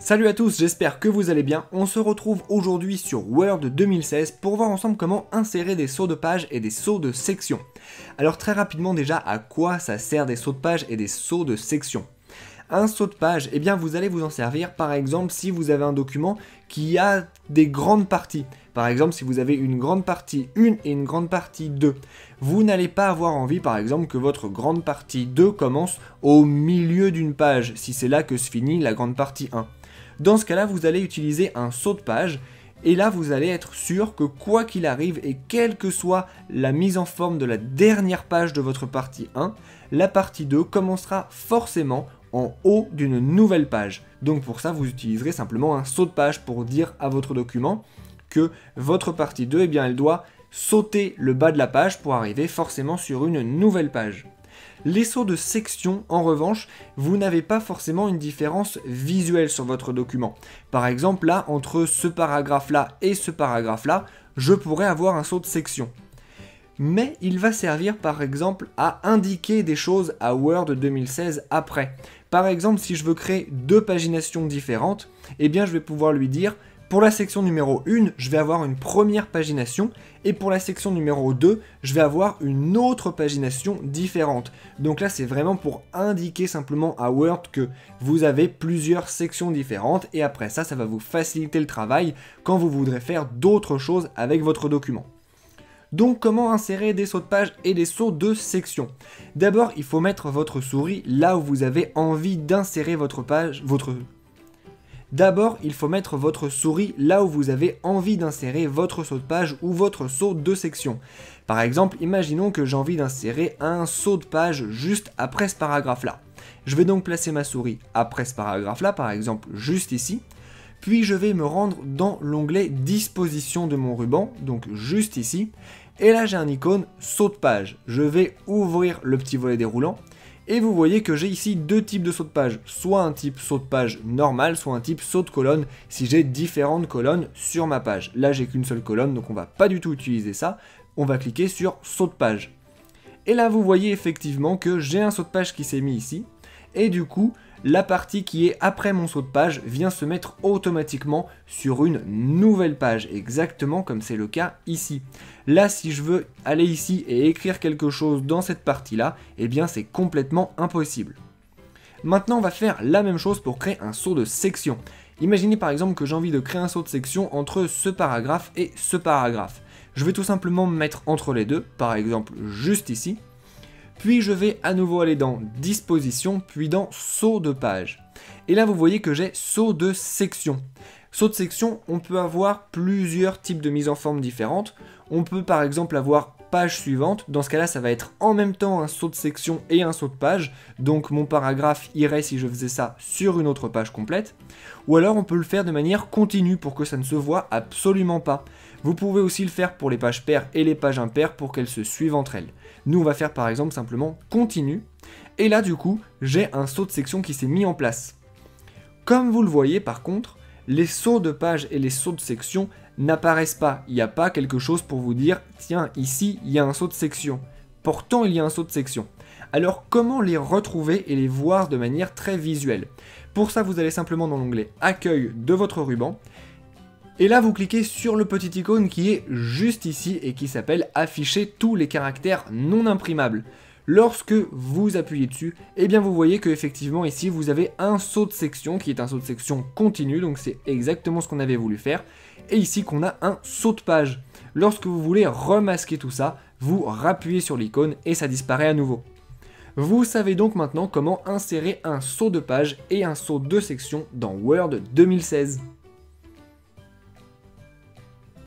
Salut à tous, j'espère que vous allez bien. On se retrouve aujourd'hui sur Word 2016 pour voir ensemble comment insérer des sauts de page et des sauts de section. Alors très rapidement déjà, à quoi ça sert des sauts de page et des sauts de section? Un saut de page, eh bien vous allez vous en servir par exemple si vous avez un document qui a des grandes parties. Par exemple si vous avez une grande partie 1 et une grande partie 2. Vous n'allez pas avoir envie par exemple que votre grande partie 2 commence au milieu d'une page, si c'est là que se finit la grande partie 1. Dans ce cas-là, vous allez utiliser un saut de page, et là vous allez être sûr que quoi qu'il arrive, et quelle que soit la mise en forme de la dernière page de votre partie 1, la partie 2 commencera forcément en haut d'une nouvelle page. Donc pour ça, vous utiliserez simplement un saut de page pour dire à votre document que votre partie 2, eh bien, elle doit sauter le bas de la page pour arriver forcément sur une nouvelle page. Les sauts de section, en revanche, vous n'avez pas forcément une différence visuelle sur votre document. Par exemple, là, entre ce paragraphe-là et ce paragraphe-là, je pourrais avoir un saut de section. Mais il va servir par exemple à indiquer des choses à Word 2016 après. Par exemple, si je veux créer deux paginations différentes, eh bien je vais pouvoir lui dire pour la section numéro 1, je vais avoir une première pagination et pour la section numéro 2, je vais avoir une autre pagination différente. Donc là, c'est vraiment pour indiquer simplement à Word que vous avez plusieurs sections différentes et après ça, ça va vous faciliter le travail quand vous voudrez faire d'autres choses avec votre document. Donc comment insérer des sauts de page et des sauts de section? D'abord, il faut mettre votre souris là où vous avez envie d'insérer votre page, D'abord, il faut mettre votre souris là où vous avez envie d'insérer votre saut de page ou votre saut de section. Par exemple, imaginons que j'ai envie d'insérer un saut de page juste après ce paragraphe-là. Je vais donc placer ma souris après ce paragraphe-là, par exemple juste ici. Puis je vais me rendre dans l'onglet disposition de mon ruban, donc juste ici. Et là j'ai un icône saut de page. Je vais ouvrir le petit volet déroulant. Et vous voyez que j'ai ici deux types de sauts de page, soit un type saut de page normal, soit un type saut de colonne si j'ai différentes colonnes sur ma page. Là j'ai qu'une seule colonne, donc on va pas du tout utiliser ça, on va cliquer sur saut de page. Et là vous voyez effectivement que j'ai un saut de page qui s'est mis ici, et du coup la partie qui est après mon saut de page vient se mettre automatiquement sur une nouvelle page, exactement comme c'est le cas ici. Là, si je veux aller ici et écrire quelque chose dans cette partie-là, eh bien c'est complètement impossible. Maintenant, on va faire la même chose pour créer un saut de section. Imaginez par exemple que j'ai envie de créer un saut de section entre ce paragraphe et ce paragraphe. Je vais tout simplement me mettre entre les deux, par exemple juste ici. Puis je vais à nouveau aller dans disposition, puis dans saut de page. Et là vous voyez que j'ai saut de section. Saut de section, on peut avoir plusieurs types de mise en forme différentes. On peut par exemple avoir page suivante. Dans ce cas-là, ça va être en même temps un saut de section et un saut de page. Donc mon paragraphe irait, si je faisais ça, sur une autre page complète. Ou alors on peut le faire de manière continue pour que ça ne se voit absolument pas. Vous pouvez aussi le faire pour les pages paires et les pages impaires pour qu'elles se suivent entre elles. Nous, on va faire par exemple simplement continue. Et là, du coup, j'ai un saut de section qui s'est mis en place. Comme vous le voyez, par contre, les sauts de page et les sauts de section n'apparaissent pas. Il n'y a pas quelque chose pour vous dire, tiens, ici, il y a un saut de section. Pourtant, il y a un saut de section. Alors, comment les retrouver et les voir de manière très visuelle? Pour ça, vous allez simplement dans l'onglet Accueil de votre ruban. Et là, vous cliquez sur le petit icône qui est juste ici et qui s'appelle Afficher tous les caractères non imprimables. Lorsque vous appuyez dessus, eh bien vous voyez que effectivement ici vous avez un saut de section qui est un saut de section continu, donc c'est exactement ce qu'on avait voulu faire. Et ici qu'on a un saut de page. Lorsque vous voulez remasquer tout ça, vous rappuyez sur l'icône et ça disparaît à nouveau. Vous savez donc maintenant comment insérer un saut de page et un saut de section dans Word 2016.